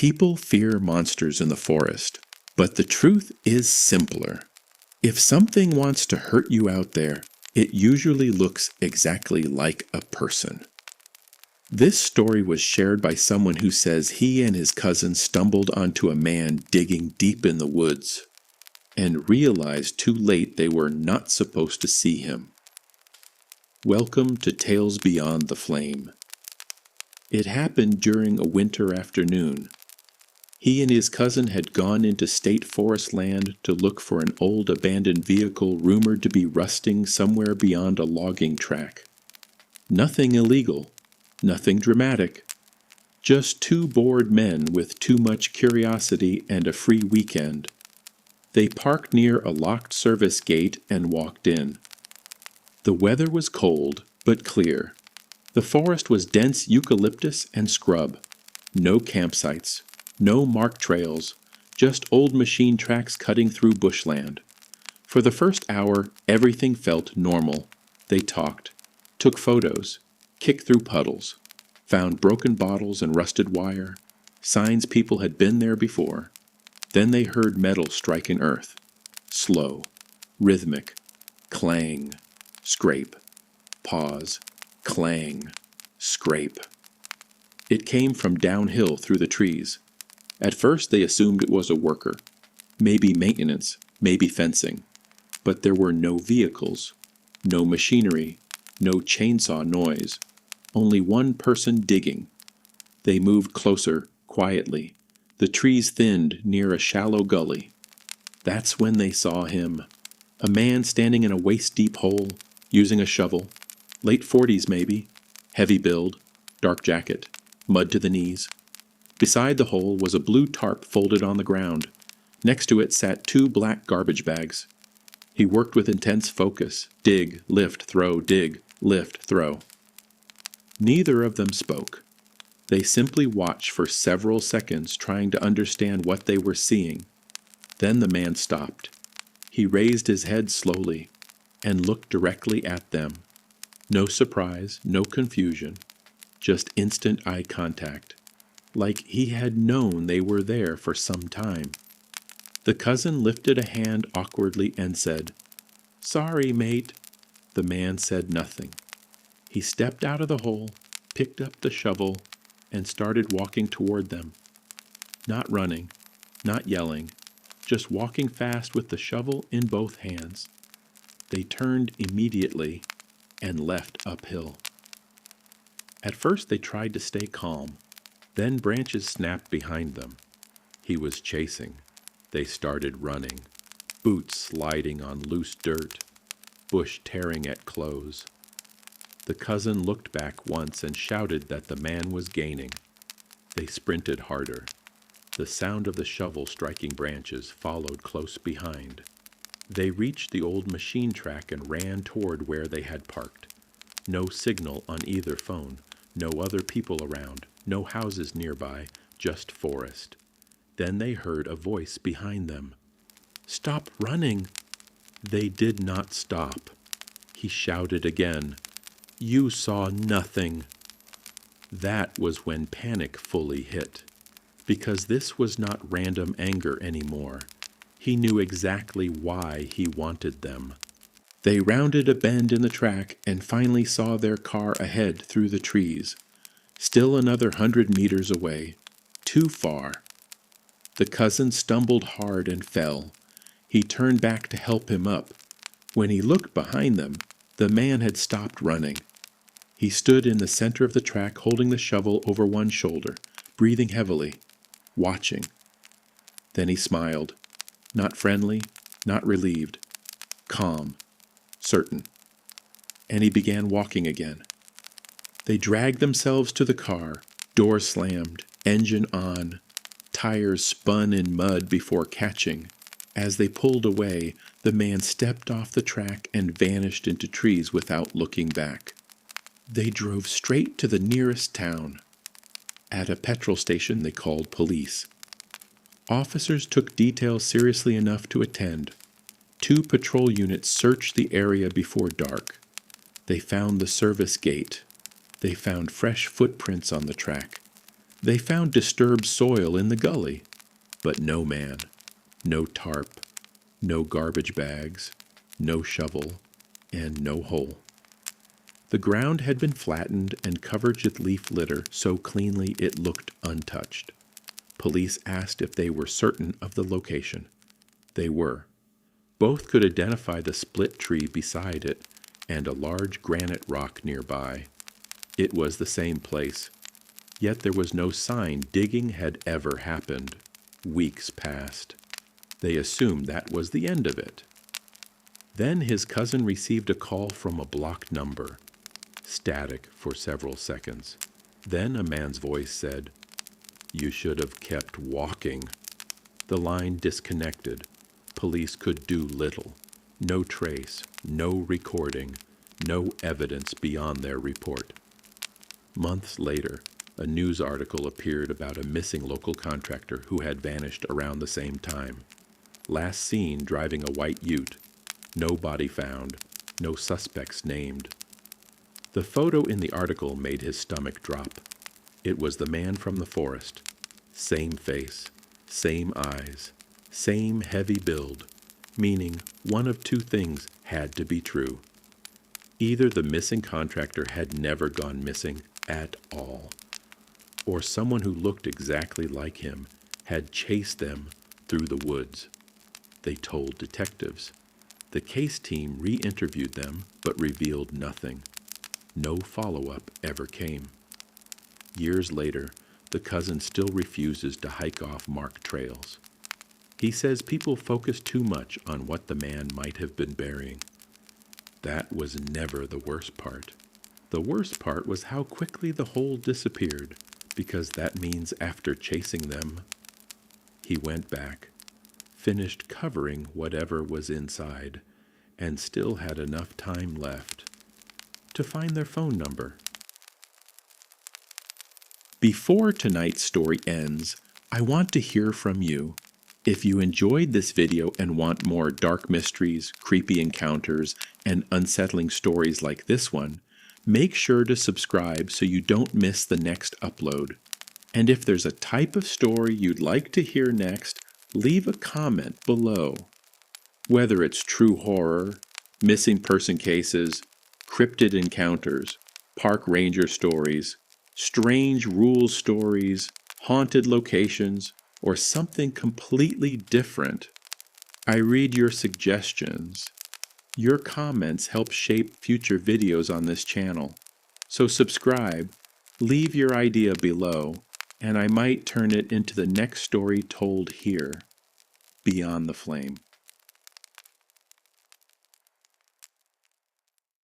People fear monsters in the forest, but the truth is simpler. If something wants to hurt you out there, it usually looks exactly like a person. This story was shared by someone who says he and his cousin stumbled onto a man digging deep in the woods and realized too late they were not supposed to see him. Welcome to Tales Beyond the Flame. It happened during a winter afternoon. He and his cousin had gone into state forest land to look for an old abandoned vehicle rumored to be rusting somewhere beyond a logging track. Nothing illegal, nothing dramatic. Just two bored men with too much curiosity and a free weekend. They parked near a locked service gate and walked in. The weather was cold, but clear. The forest was dense eucalyptus and scrub. No campsites. No marked trails, just old machine tracks cutting through bushland. For the first hour, everything felt normal. They talked, took photos, kicked through puddles, found broken bottles and rusted wire, signs people had been there before. Then they heard metal striking earth. Slow, rhythmic, clang, scrape, pause, clang, scrape. It came from downhill through the trees. At first they assumed it was a worker, maybe maintenance, maybe fencing. But there were no vehicles, no machinery, no chainsaw noise, only one person digging. They moved closer, quietly. The trees thinned near a shallow gully. That's when they saw him. A man standing in a waist-deep hole, using a shovel. Late 40s maybe, heavy build, dark jacket, mud to the knees. Beside the hole was a blue tarp folded on the ground. Next to it sat two black garbage bags. He worked with intense focus. Dig, lift, throw, dig, lift, throw. Neither of them spoke. They simply watched for several seconds trying to understand what they were seeing. Then the man stopped. He raised his head slowly and looked directly at them. No surprise, no confusion, just instant eye contact. Like he had known they were there for some time. The cousin lifted a hand awkwardly and said, "Sorry, mate." The man said nothing. He stepped out of the hole, picked up the shovel, and started walking toward them. Not running, not yelling, just walking fast with the shovel in both hands. They turned immediately and left uphill. At first they tried to stay calm. Then branches snapped behind them. He was chasing. They started running, boots sliding on loose dirt, bush tearing at clothes. The cousin looked back once and shouted that the man was gaining. They sprinted harder. The sound of the shovel striking branches followed close behind. They reached the old machine track and ran toward where they had parked. No signal on either phone, no other people around. No houses nearby, just forest. Then they heard a voice behind them. "Stop running!" They did not stop. He shouted again. "You saw nothing." That was when panic fully hit. Because this was not random anger anymore. He knew exactly why he wanted them. They rounded a bend in the track and finally saw their car ahead through the trees. Still another 100 meters away. Too far. The cousin stumbled hard and fell. He turned back to help him up. When he looked behind them, the man had stopped running. He stood in the center of the track holding the shovel over one shoulder, breathing heavily, watching. Then he smiled. Not friendly, not relieved. Calm. Certain. And he began walking again. They dragged themselves to the car, door slammed, engine on. Tires spun in mud before catching. As they pulled away, the man stepped off the track and vanished into trees without looking back. They drove straight to the nearest town. At a petrol station, they called police. Officers took details seriously enough to attend. 2 patrol units searched the area before dark. They found the service gate. They found fresh footprints on the track. They found disturbed soil in the gully, but no man, no tarp, no garbage bags, no shovel, and no hole. The ground had been flattened and covered with leaf litter so cleanly it looked untouched. Police asked if they were certain of the location. They were. Both could identify the split tree beside it and a large granite rock nearby. It was the same place, yet there was no sign digging had ever happened. Weeks passed. They assumed that was the end of it. Then his cousin received a call from a blocked number. Static for several seconds. Then a man's voice said, "You should have kept walking." The line disconnected. Police could do little. No trace, no recording, no evidence beyond their report. Months later, a news article appeared about a missing local contractor who had vanished around the same time. Last seen driving a white ute. No body found. No suspects named. The photo in the article made his stomach drop. It was the man from the forest. Same face, same eyes, same heavy build, meaning one of two things had to be true. Either the missing contractor had never gone missing at all, or someone who looked exactly like him had chased them through the woods. They told detectives. The case team re-interviewed them, but revealed nothing. No follow-up ever came. Years later, the cousin still refuses to hike off marked trails. He says people focus too much on what the man might have been burying. That was never the worst part. The worst part was how quickly the hole disappeared, because that means after chasing them, he went back, finished covering whatever was inside, and still had enough time left to find their phone number. Before tonight's story ends, I want to hear from you. If you enjoyed this video and want more dark mysteries, creepy encounters, and unsettling stories like this one, make sure to subscribe so you don't miss the next upload. And if there's a type of story you'd like to hear next, leave a comment below. Whether it's true horror, missing person cases, cryptid encounters, park ranger stories, strange rules stories, haunted locations, or something completely different, I read your suggestions. Your comments help shape future videos on this channel. So subscribe, leave your idea below, and I might turn it into the next story told here, Beyond the Flame.